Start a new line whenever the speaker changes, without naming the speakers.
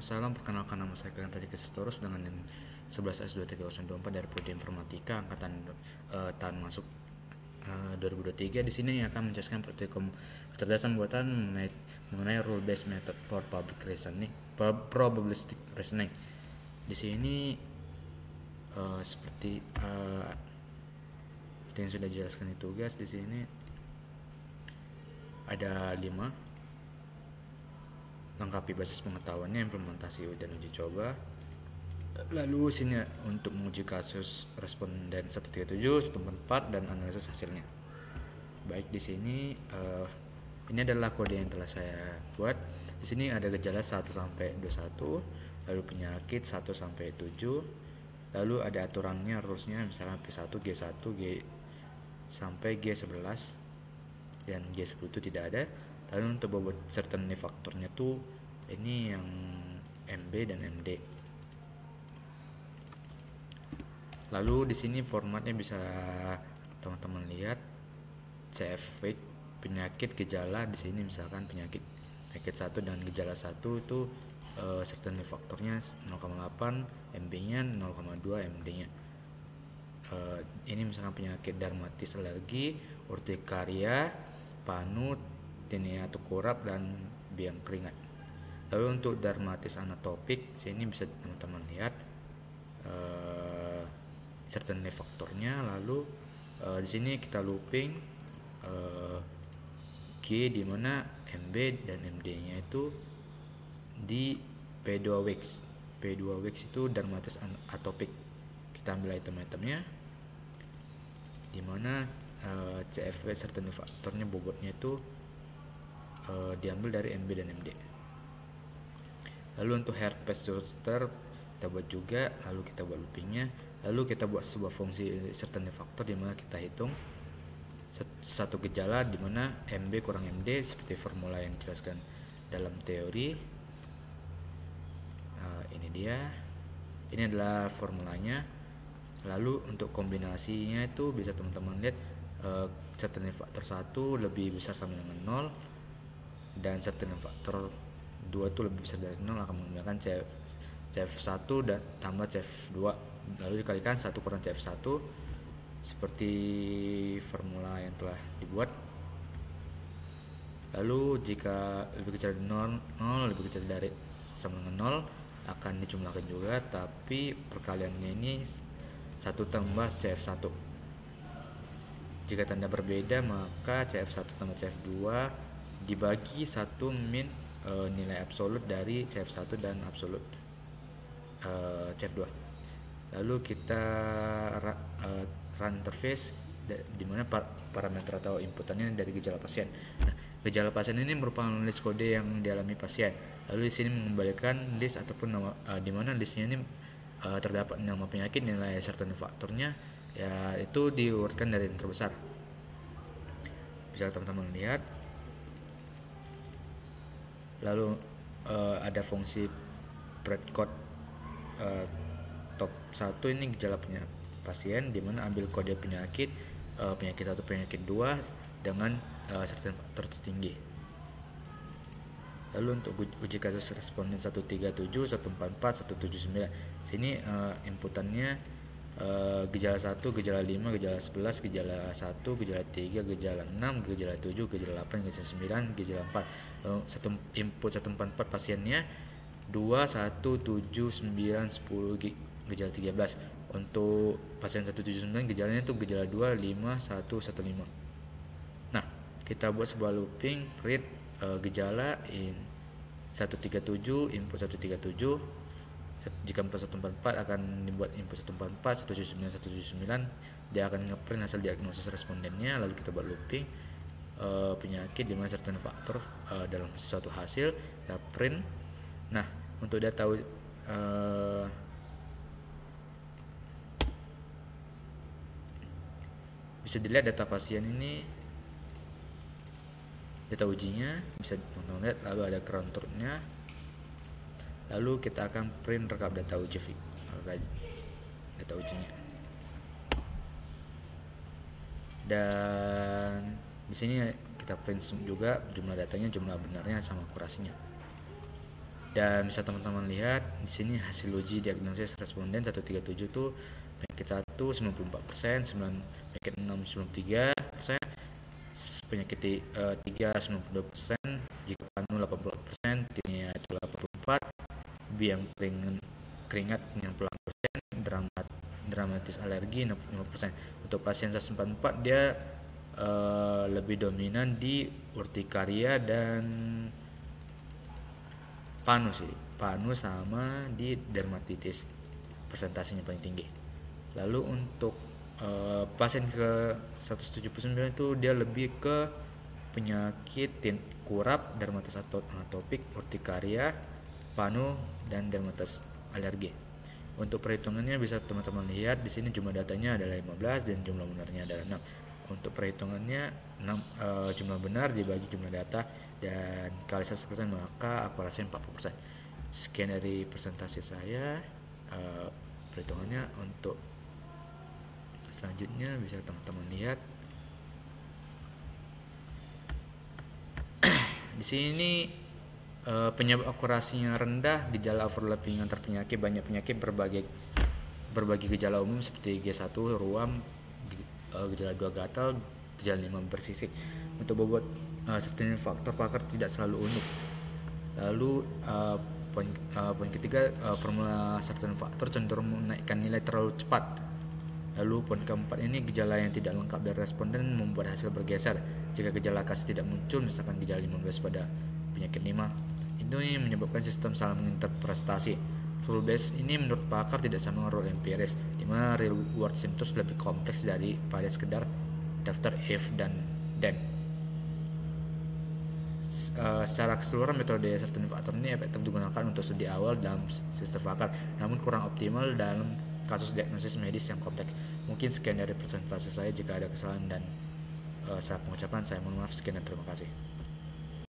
Salam, perkenalkan nama saya Kalian Tadi Kestorus dengan NIM 11S23024 dari Prodi Informatika angkatan tahun masuk 2023. Di sini akan menjelaskan praktikum kecerdasan buatan mengenai rule based method for public reasoning, probabilistic reasoning. Di sini seperti yang sudah dijelaskan di tugas, di sini ada 5. Lengkapi basis pengetahuannya, implementasi dan uji coba. Lalu sini untuk menguji kasus responden 137, 144 dan analisis hasilnya. Baik, di sini ini adalah kode yang telah saya buat. Di sini ada gejala 1 sampai 21, lalu penyakit 1 sampai 7. Lalu ada aturannya, rulesnya, misalnya P1, G1, G sampai G11 dan G10 itu tidak ada. Lalu untuk bobot certainty faktornya tuh ini yang MB dan MD. Lalu di sini formatnya bisa teman-teman lihat, CF penyakit gejala. Di sini misalkan penyakit 1 dan gejala 1 itu certainty faktornya 0,8, MB-nya 0,2, MD-nya. Ini misalkan penyakit dermatis alergi, urtikaria, panu, tinea tengkorak dan biang keringat. Lalu untuk dermatis anatopik, sini bisa teman-teman lihat certainty faktornya. Lalu di sini kita looping G, di mana MB dan MD-nya itu di P2 Weeks. P2 Weeks itu dermatis atopik. Kita ambil item-itemnya, di mana CFW certainty faktornya bobotnya itu diambil dari MB dan MD. Lalu untuk herpes zoster kita buat juga, lalu kita buat loopingnya, lalu kita buat sebuah fungsi certainty faktor di mana kita hitung satu gejala di mana MB kurang MD seperti formula yang dijelaskan dalam teori. Ini dia, ini adalah formulanya. Lalu untuk kombinasinya itu bisa teman-teman lihat, certainty faktor 1 lebih besar sama dengan 0 dan certainty faktor 2 itu lebih besar dari 0 akan menggunakan CF1 dan tambah CF2, lalu dikalikan 1 kurang CF1 seperti formula yang telah dibuat. Lalu jika lebih kecil dari 0, lebih kecil dari sama dengan 0 akan dijumlahkan juga, tapi perkaliannya ini 1 tambah CF1. Jika tanda berbeda maka CF1 tambah CF2 dibagi 1 min nilai absolut dari CF1 dan absolut CF2. Lalu kita run interface di mana parameter atau inputannya dari gejala pasien. Nah, gejala pasien ini merupakan list kode yang dialami pasien. Lalu di sini mengembalikan list ataupun nama, di mana listnya ini terdapat nama penyakit, nilai certainty faktornya ya itu diurutkan dari yang terbesar. Bisa teman-teman lihat. Lalu ada fungsi breadcode top 1, ini gejala pasien di mana ambil kode penyakit 1, penyakit 2 dengan certainty faktor tertinggi. Lalu untuk uji kasus responden 137, 144, 179. Sini inputannya gejala 1, gejala 5, gejala 11, gejala 1, gejala 3, gejala 6, gejala 7, gejala 8, gejala 9, gejala 4. Satu input 144 pasiennya 2, 1, 7, 9, 10, gejala 13. Untuk pasien 179 gejalanya itu gejala 2, 5, 1, 15. Nah, kita buat sebuah looping read gejala in 137, input 137. Jika 144 akan dibuat input 144, 179, 179, dia akan ngeprint hasil diagnosis respondennya. Lalu kita buat looping penyakit di mana certainty faktor dalam suatu hasil kita print. Nah, untuk dia tahu bisa dilihat data pasien ini, data ujinya bisa teman-teman lihat. Lalu ada ground truth-nya. Lalu kita akan print rekap data ujinya. Dan di sini kita print juga jumlah datanya, jumlah benarnya sama akurasinya. Dan bisa teman-teman lihat di sini hasil uji diagnosis responden 137 tuh penyakit 1 94%, penyakit 6 93%, penyakit 3 92%, jika panu 80%, tinea itu 84%, biang keringat 90%, dramatis alergi 65%. Untuk pasien 144 dia lebih dominan di urtikaria dan panu sama di dermatitis, presentasinya paling tinggi. Lalu untuk pasien ke 179 itu dia lebih ke penyakit kurap, dermatitis atopik, urtikaria, panu, dan dermatitis alergi. Untuk perhitungannya bisa teman-teman lihat di sini jumlah datanya adalah 15 dan jumlah benarnya adalah 6. Untuk perhitungannya jumlah benar dibagi jumlah data dan kali 100%, maka akurasi 40%. Sekian dari presentasi saya. Perhitungannya untuk selanjutnya bisa teman-teman lihat. Di sini penyebab akurasinya rendah, gejala overlapping antar penyakit, banyak penyakit, berbagi gejala umum seperti G1 ruam, gejala 2 gatal, gejala 5 bersisik. Untuk bobot certain faktor pakar tidak selalu unik. Lalu poin ketiga, formula certain faktor cenderung menaikkan nilai terlalu cepat. Lalu poin keempat ini, gejala yang tidak lengkap dari responden membuat hasil bergeser. Jika gejala khas tidak muncul, misalkan gejala 15 pada penyakit 5, itu menyebabkan sistem salah menginterpretasi. Rule base ini menurut pakar tidak sama rule empiris, di mana real world symptoms lebih kompleks daripada sekedar daftar if dan then. Secara keseluruhan metode certain factor ini efektif digunakan untuk studi awal dalam sistem pakar, namun kurang optimal dalam kasus diagnosis medis yang kompleks. Mungkin sekian dari presentasi saya. Jika ada kesalahan dan salah pengucapan, saya mohon maaf. Sekian dan terima kasih.